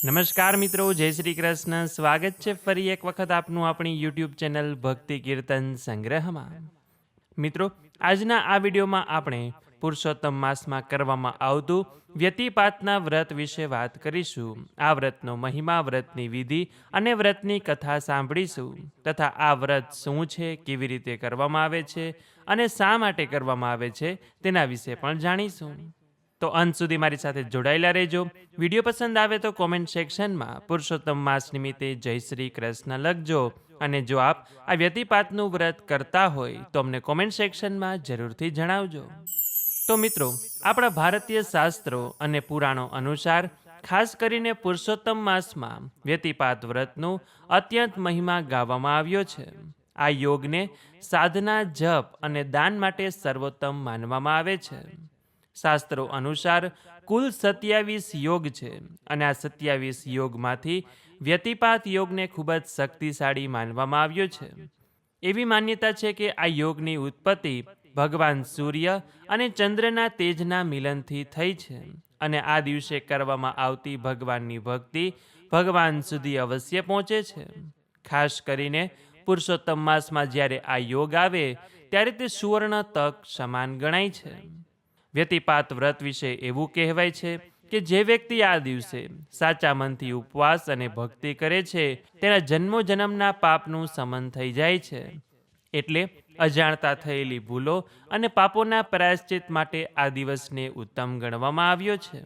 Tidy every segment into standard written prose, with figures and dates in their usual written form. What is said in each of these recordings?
નમસ્કાર મિત્રો, જય શ્રી કૃષ્ણ. સ્વાગત છે ફરી એક વખત આપનું આપણી યુટ્યુબ ચેનલ ભક્તિ કીર્તન સંગ્રહમાં. મિત્રો, આજના આ વિડીયોમાં આપણે પુરુષોત્તમ માસમાં કરવામાં આવતું વ્યતિપાતના વ્રત વિશે વાત કરીશું. આ વ્રતનો મહિમા, વ્રતની વિધિ અને વ્રતની કથા સાંભળીશું તથા આ વ્રત શું છે, કેવી રીતે કરવામાં આવે છે અને શા માટે કરવામાં આવે છે તેના વિશે પણ જાણીશું. તો અંત સુધી મારી સાથે જોડાયેલા રહેજો. વિડીયો પસંદ આવે તો કોમેન્ટ સેક્શનમાં પુરુષોત્તમ માસ નિમિત્તે જય શ્રી કૃષ્ણ લખજો. અને જો આપ આ વ્યતિપાતનું વ્રત કરતા હોય તો અમને કોમેન્ટ સેક્શનમાં જરૂરથી જણાવજો. તો મિત્રો, આપણા ભારતીય શાસ્ત્રો અને પુરાણો અનુસાર ખાસ કરીને પુરુષોત્તમ માસમાં વ્યતિપાત વ્રતનું અત્યંત મહિમા ગાવામાં આવ્યો છે. આ યોગને સાધના, જપ અને દાન માટે સર્વોત્તમ માનવામાં આવે છે. શાસ્ત્રો અનુસાર કુલ 27 યોગ છે અને આ 27 યોગમાંથી વ્યતિપાત યોગને ખૂબ જ શક્તિશાળી માનવામાં આવ્યો છે. એવી માન્યતા છે કે આ યોગની ઉત્પત્તિ ભગવાન સૂર્ય અને ચંદ્રના તેજના મિલનથી થઈ છે અને આ દિવસે કરવામાં આવતી ભગવાનની ભક્તિ ભગવાન સુધી અવશ્ય પહોંચે છે. ખાસ કરીને પુરુષોત્તમ માસમાં જ્યારે આ યોગ આવે ત્યારે તે સુવર્ણ તક સમાન ગણાય છે. વ્યતિપાત વ્રત વિશે એવું કહેવાય છે કે જે વ્યક્તિ આ દિવસે સાચા મનથી ઉપવાસ અને ભક્તિ કરે છે તેના જન્મો જન્મના પાપનું સમન થઈ જાય છે. એટલે અજાણતા થયેલી ભૂલો અને પાપોના પ્રાયશ્ચિત માટે આ દિવસને ઉત્તમ ગણવામાં આવ્યો છે.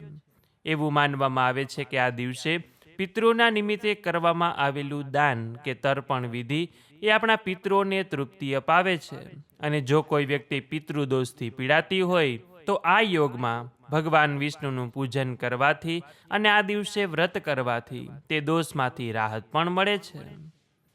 એવું માનવામાં આવે છે કે આ દિવસે પિતૃઓના નિમિત્તે કરવામાં આવેલું દાન કે તર્પણ વિધિ એ આપણા પિતૃઓને તૃપ્તિ અપાવે છે. અને જો કોઈ વ્યક્તિ પિતૃદોષથી પીડાતી હોય તો આ યોગમાં ભગવાન વિષ્ણુનું પૂજન કરવાથી અને આ દિવસે વ્રત કરવાથી તે દોષમાંથી રાહત પણ મળે છે.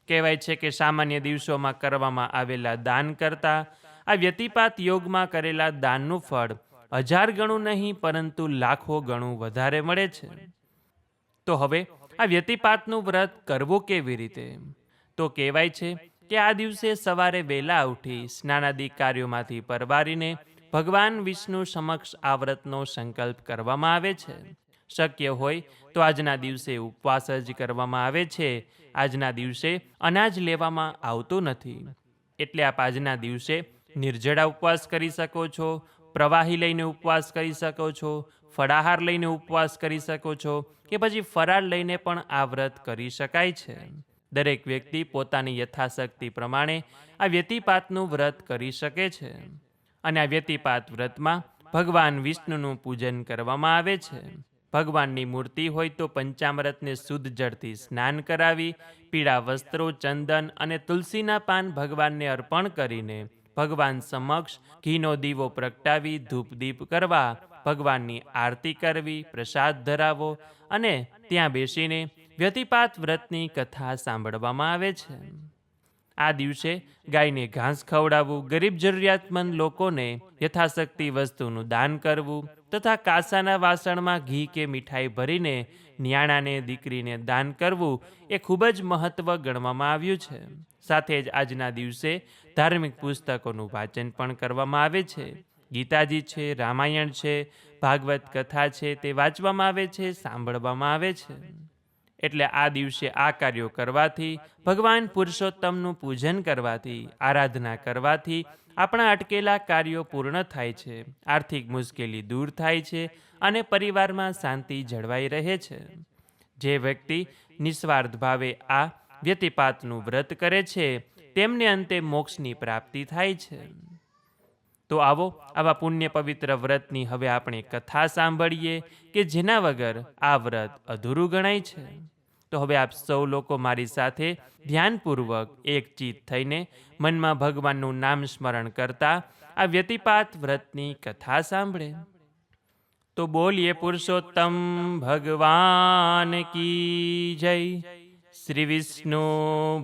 કહેવાય છે કે સામાન્ય દિવસોમાં કરવામાં આવેલા દાન કરતાં આ વ્યતિપાત યોગમાં કરેલા દાનનું ફળ 1000 ગણું નહીં પરંતુ લાખો ગણું વધારે મળે છે. તો હવે આ વ્યતિપાતનું વ્રત કરવું કેવી રીતે? તો કહેવાય છે કે આ દિવસે સવારે વહેલા ઉઠી સ્નાનાદિ કાર્યોમાંથી પરવારીને ભગવાન વિષ્ણુ સમક્ષ આ વ્રતનો સંકલ્પ કરવામાં આવે છે. શક્ય હોય તો આજના દિવસે ઉપવાસ જ કરવામાં આવે છે. આજના દિવસે અનાજ લેવામાં આવતું નથી. એટલે આપ આજના દિવસે નિર્જળા ઉપવાસ કરી શકો છો, પ્રવાહી લઈને ઉપવાસ કરી શકો છો, ફળાહાર લઈને ઉપવાસ કરી શકો છો કે પછી ફરાળ લઈને પણ આ વ્રત કરી શકાય છે. દરેક વ્યક્તિ પોતાની યથાશક્તિ પ્રમાણે આ વ્યતિપાતનું વ્રત કરી શકે છે. અને આ વ્યતિપાત વ્રતમાં ભગવાન વિષ્ણુનું પૂજન કરવામાં આવે છે. ભગવાનની મૂર્તિ હોય તો પંચામૃતને શુદ્ધ જળથી સ્નાન કરાવી, પીળા વસ્ત્રો, ચંદન અને તુલસીના પાન ભગવાનને અર્પણ કરીને ભગવાન સમક્ષ ઘીનો દીવો પ્રગટાવી ધૂપદીપ કરવા, ભગવાનની આરતી કરવી, પ્રસાદ ધરાવો અને ત્યાં બેસીને વ્યતિપાત વ્રતની કથા સાંભળવામાં આવે છે. આ દિવસે ગાયને ઘાસ ખવડાવવું, ગરીબ જરૂરિયાતમંદ લોકોને યથાશક્તિ વસ્તુનું દાન કરવું તથા કાંસાના વાસણમાં ઘી કે મીઠાઈ ભરીને નિયાણાને, દીકરીને દાન કરવું એ ખૂબ જ મહત્વ ગણવામાં આવ્યું છે. સાથે જ આજના દિવસે ધાર્મિક પુસ્તકોનું વાંચન પણ કરવામાં આવે છે. ગીતાજી છે, રામાયણ છે, ભાગવત કથા છે તે વાંચવામાં આવે છે, સાંભળવામાં આવે છે. એટલે આ દિવસે આ કાર્યો કરવાથી, ભગવાન પુરુષોત્તમનું પૂજન કરવાથી, આરાધના કરવાથી આપણા અટકેલા કાર્યો પૂર્ણ થાય છે, આર્થિક મુશ્કેલી દૂર થાય છે અને પરિવારમાં શાંતિ જળવાઈ રહે છે. જે વ્યક્તિ નિસ્વાર્થ ભાવે આ વ્યતિપાતનું વ્રત કરે છે તેમને અંતે મોક્ષની પ્રાપ્તિ થાય છે. તો આવો આવા પુણ્ય પવિત્ર વ્રતની હવે આપણે કથા સાંભળીએ કે જેના વગર આ વ્રત અધૂરું ગણાય છે. તો હવે આપ સૌ લોકો મારી સાથે ધ્યાનપૂર્વક એકચિત થઈને મનમાં ભગવાનનું નામ સ્મરણ કરતા આ વ્યતિપાત વ્રતની કથા સાંભળે. તો બોલીએ પુરુષોત્તમ ભગવાન કી જય, શ્રી વિષ્ણુ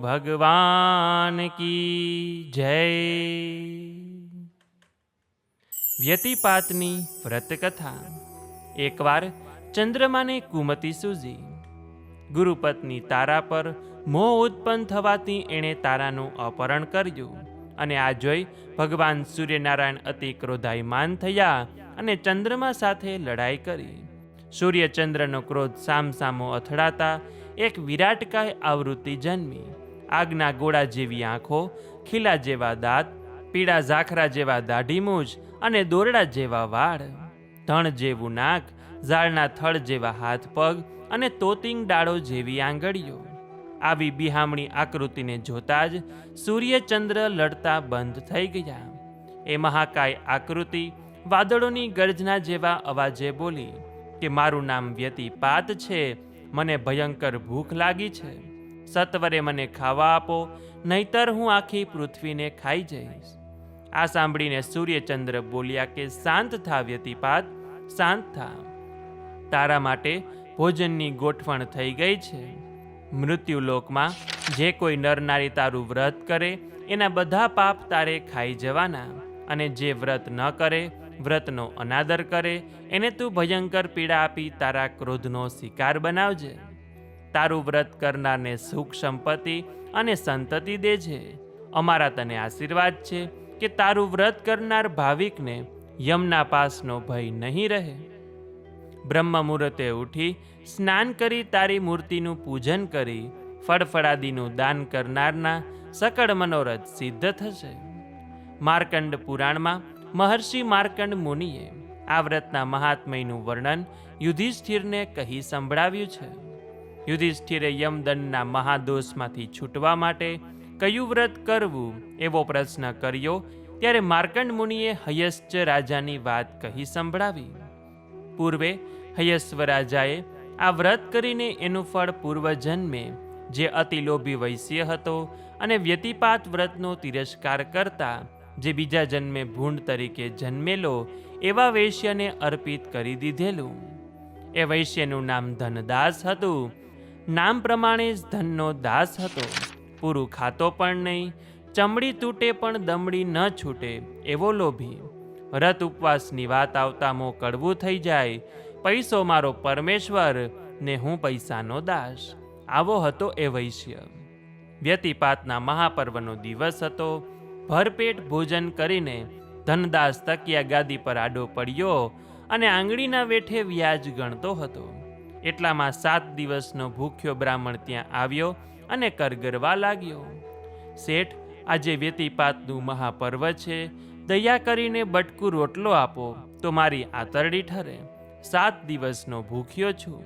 ભગવાન કી જય. વ્યતિપાતની વ્રતકથા. એકવાર ચંદ્રમાને કુમતિ સૂઝી. ગુરુપત્ની તારા પર મોહ ઉત્પન્ન થવાથી એણે તારાનું અપહરણ કર્યું અને આ જોઈ ભગવાન સૂર્યનારાયણ અતિ ક્રોધાયમાન થયા અને ચંદ્રમા સાથે લડાઈ કરી. સૂર્યચંદ્રનો ક્રોધ સામસામો અથડાતા એક વિરાટકાય આવૃત્તિ જન્મી. આગના ગોળા જેવી આંખો, ખીલા જેવા દાંત, પીળા ઝાખરા જેવા દાઢીમૂછ અને દોરડા જેવા વાળ, ધણ જેવું નાક, ઝાડના થડ જેવા હાથ પગ અને તોતિંગ ડાળો જેવી આંગળીઓ. આવી બિહામણી આકૃતિને જોતા જ સૂર્યચંદ્ર લડતા બંધ થઈ ગયા. એ મહાકાય આકૃતિ વાદળોની ગર્જના જેવા અવાજે બોલી કે મારું નામ વ્યતિપાત છે, મને ભયંકર ભૂખ લાગી છે, સત્વરે મને ખાવા આપો, નહીતર હું આખી પૃથ્વીને ખાઈ જઈશ. આ સાંભળીને સૂર્યચંદ્ર બોલ્યા કે શાંત થા વ્યતિપાત, શાંત થા. તારા માટે ભોજનની ગોઠવણ થઈ ગઈ છે. મૃત્યુલોકમાં જે કોઈ નરનારી તારું વ્રત કરે એના બધા પાપ તારે ખાઈ જવાના, અને જે વ્રત ન કરે, વ્રતનો અનાદર કરે, એને તું ભયંકર પીડા આપી તારા ક્રોધનો શિકાર બનાવજે. તારું વ્રત કરનારને સુખ સંપત્તિ અને સંતતિ દેજે. અમારા તને આશીર્વાદ છે કે તારું વ્રત કરનાર ભાવિકને યમના પાસનો ભય નહીં રહે. બ્રહ્મ મુહૂર્તે ઉઠી સ્નાન કરી તારી મૂર્તિનું પૂજન કરી ફળફળાદીનું દાન કરનારના સકળ મનોરથ સિદ્ધ થશે. માર્કંડ પુરાણમાં મહર્ષિ માર્કંડ મુનિએ આ વ્રતના મહાત્મ્યનું વર્ણન યુધિષ્ઠિરને કહી સંભળાવ્યું છે. યુધિષ્ઠિરે યમદંડના મહાદોષમાંથી છૂટવા માટે કયું વ્રત કરવું એવો પ્રશ્ન કર્યો ત્યારે માર્કંડ મુનિએ હયશ્ચ રાજાની વાત કહી સંભળાવી. પૂર્વે હયસ્વ રાજાએ આ વ્રત કરીને એનું ફળ પૂર્વજન્મે જે અતિલોભી વૈશ્ય હતો અને વ્યતિપાત વ્રતનો તિરસ્કાર કરતા જે બીજા જન્મે ભૂંડ તરીકે જન્મેલો એવા વૈશ્યને અર્પિત કરી દીધેલું. એ વૈશ્યનું નામ ધનદાસ હતું. નામ પ્રમાણે જ ધનનો દાસ હતો. પૂરું ખાતો પણ નહીં, ચમડી તૂટે પણ દમડી ન છૂટે એવો લોભી. વ્રત ઉપવાસની વાત આવતા મોં કડવું થઈ જાય. પૈસો મારો પરમેશ્વર ને હું પૈસાનો દાસ, આવો હતો એ વૈશ્ય. વ્યતિપાતના મહાપર્વનો દિવસ હતો. ભરપેટ ભોજન કરીને ધનદાસ તકિયા ગાદી પર આડો પડ્યો અને આંગળીના વેઠે વ્યાજ ગણતો હતો. એટલામાં 7 દિવસનો ભૂખ્યો બ્રાહ્મણ ત્યાં આવ્યો અને કરગરવા લાગ્યો. શેઠ, આજે વ્યતિપાતનું મહાપર્વ છે, દયા કરીને બટકું રોટલો આપો તો મારી આતરડી ઠરે. 7 દિવસનો ભૂખ્યો છું.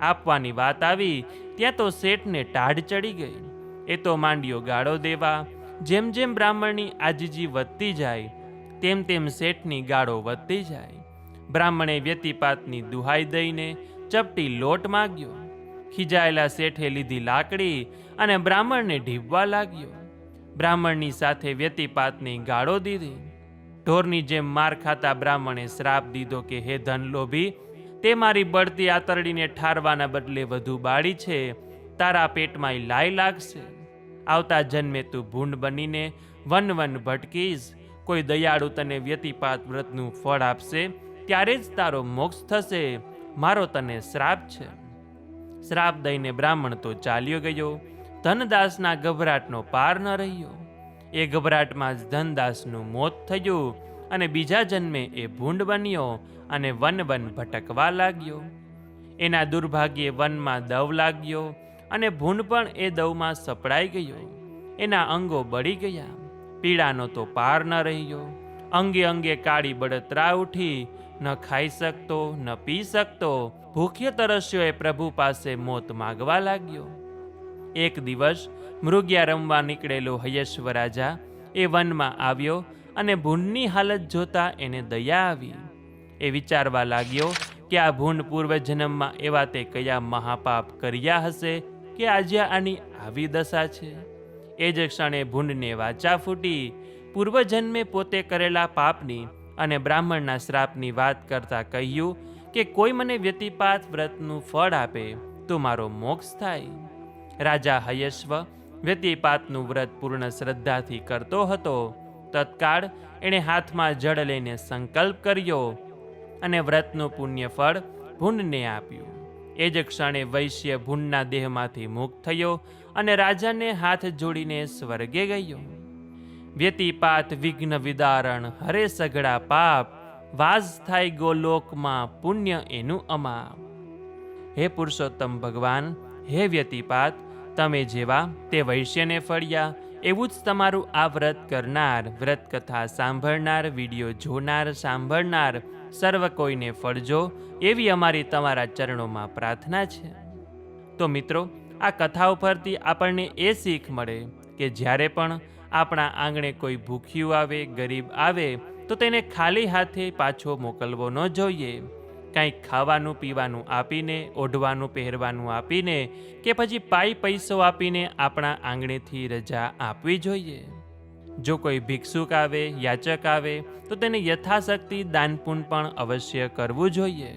આપવાની વાત આવી ત્યાં તો શેઠને ટાઢ ચડી ગઈ. એ તો માંડ્યો ગાળો દેવા. જેમ જેમ બ્રાહ્મણની આજીજી વધતી જાય તેમ તેમ શેઠની ગાળો વધતી જાય. બ્રાહ્મણે વ્યતિપાતની દુહાઈ દઈને ચપટી લોટ માગ્યો. ખીજાયેલા શેઠે લીધી લાકડી અને બ્રાહ્મણને ઢીબવા લાગ્યો. બ્રાહ્મણની સાથે વ્યતિપાતની ગાળો દીધી. ઢોરની જેમ માર ખાતા બ્રાહ્મણે શ્રાપ દીધો કે હે ધનલોભી, તે મારી બળતી આતરડીને ઠારવાના બદલે વધુ બાળી છે. તારા પેટમાં લાય લાગશે. આવતા જન્મે તું ભૂંડ બનીને વન વન ભટકીશ. કોઈ દયાળુ તને વ્યતિપાત વ્રતનું ફળ આપશે ત્યારે જ તારો મોક્ષ થશે. મારો તને શ્રાપ છે. શ્રાપ દઈને બ્રાહ્મણ તો ચાલ્યો ગયો. ધનદાસના ગભરાટનો પાર ન રહ્યો. એ ગભરાટમાં જ ધનદાસનું મોત થયું અને બીજા જન્મે એ ભૂંડ બન્યો અને વન વન ભટકવા લાગ્યો. એના દુર્ભાગ્યે વનમાં દવ લાગ્યો અને ભૂંડ પણ એ દવમાં સપડાઈ ગયો. એના અંગો બળી ગયા. પીડાનો તો પાર ન રહ્યો. અંગે અંગે કાળી બળતરા ઉઠી. ન ખાઈ શકતો, ન પી શકતો. ભૂખ્યો તરસ્યો એ પ્રભુ પાસે મોત માગવા લાગ્યો. એક દિવસ મૃગ્યા રમવા નીકળેલો હયશ્વ રાજા એ વનમાં આવ્યો અને ભૂંડની હાલત જોતા એને દયા આવી. એ વિચારવા લાગ્યો કે આ ભૂંડ પૂર્વજન્મમાં એવા તે કયા મહાપાપ કર્યા હશે કે આજે આની આવી દશા છે. એ જ ક્ષણે ભૂંડને વાચા ફૂટી. પૂર્વજન્મે પોતે કરેલા પાપની અને બ્રાહ્મણના શ્રાપની વાત કરતા કહ્યું કે કોઈ મને વ્યતિપાત વ્રતનું ફળ આપે તો મારો મોક્ષ થાય. રાજા હયશ્વ વ્યતિપાતનું વ્રત પૂર્ણ શ્રદ્ધાથી કરતો હતો. તત્કાળ એણે હાથમાં જળ લઈને સંકલ્પ કર્યો અને વ્રતનું પુણ્ય ફળ ભૂંડને આપ્યું. એ જ ક્ષણે વૈશ્ય ભૂંડના દેહમાંથી મુક્ત થયો અને રાજાને હાથ જોડીને સ્વર્ગે ગયો. વ્યતિપાત વિઘ્ન વિદારણ હરે સઘળા પાપ, વાસ થાય ગોલોકમાં પુણ્ય એનું અમાપ. હે પુરુષોત્તમ ભગવાન, હે વ્યતિપાત, તમે જેવા તે વૈશ્યને ફળ્યા, એવું જ તમારું આ વ્રત કરનાર, વ્રત કથા સાંભળનાર, વિડીયો જોનાર, સાંભળનાર સર્વ કોઈને ફળજો, એવી અમારી તમારા ચરણોમાં પ્રાર્થના છે. તો મિત્રો, આ કથા ઉપરથી આપણને એ શીખ મળે કે જ્યારે પણ આપણા આંગણે કોઈ ભૂખ્યું આવે, ગરીબ આવે, તો તેને ખાલી હાથે પાછો મોકલવો ન જોઈએ. કંઈક ખાવાનું પીવાનું આપીને, ઓઢવાનું પહેરવાનું આપીને કે પછી પૈસો આપીને આપણા આંગણેથી રજા આપવી જોઈએ. જો કોઈ ભિક્ષુક આવે, યાચક આવે, તો તેને યથાશક્તિ દાનપુણ્ય પણ અવશ્ય કરવું જોઈએ.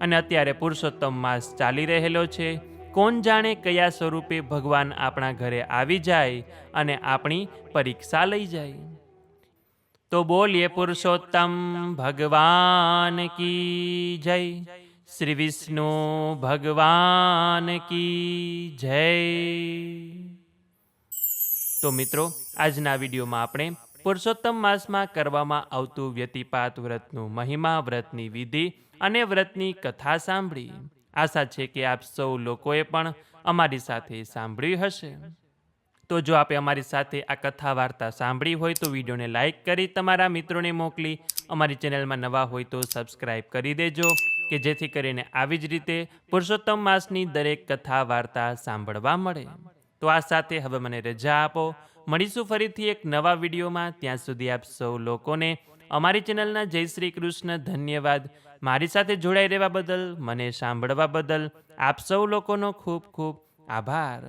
અને અત્યારે પુરુષોત્તમ માસ ચાલી રહેલો છે. કોણ જાણે કયા સ્વરૂપે ભગવાન આપણા ઘરે આવી જાય અને આપણી પરીક્ષા લઈ જાય. તો બોલીએ પુરુષોત્તમ ભગવાન કી જય, શ્રી વિષ્ણુ ભગવાન કી જય. તો મિત્રો, આજના વિડીયોમાં આપણે પુરુષોત્તમ માસમાં કરવામાં આવતું વ્યતિપાત વ્રતનું મહિમા, વ્રતની વિધિ અને વ્રતની કથા સાંભળી. આશા છે કે આપ સૌ લોકોએ પણ અમારી સાથે સાંભળ્યું હશે. તો જો આપે અમારી સાથે આ કથા વાર્તા સાંભળી હોય તો વિડીયોને લાઇક કરી તમારા મિત્રોને મોકલી, અમારી ચેનલમાં નવા હોય તો સબસ્ક્રાઈબ કરી દેજો કે જેથી કરીને આવી જ રીતે પુરુષોત્તમ માસની દરેક કથા વાર્તા સાંભળવા મળે. તો આ સાથે હવે મને રજા આપો. મળીશું ફરીથી એક નવા વિડીયોમાં. ત્યાં સુધી આપ સૌ લોકોને અમારી ચેનલના જય શ્રી કૃષ્ણ. ધન્યવાદ. મારી સાથે જોડાઈ રહેવા બદલ, મને સાંભળવા બદલ આપ સૌ લોકોનો ખૂબ ખૂબ આભાર.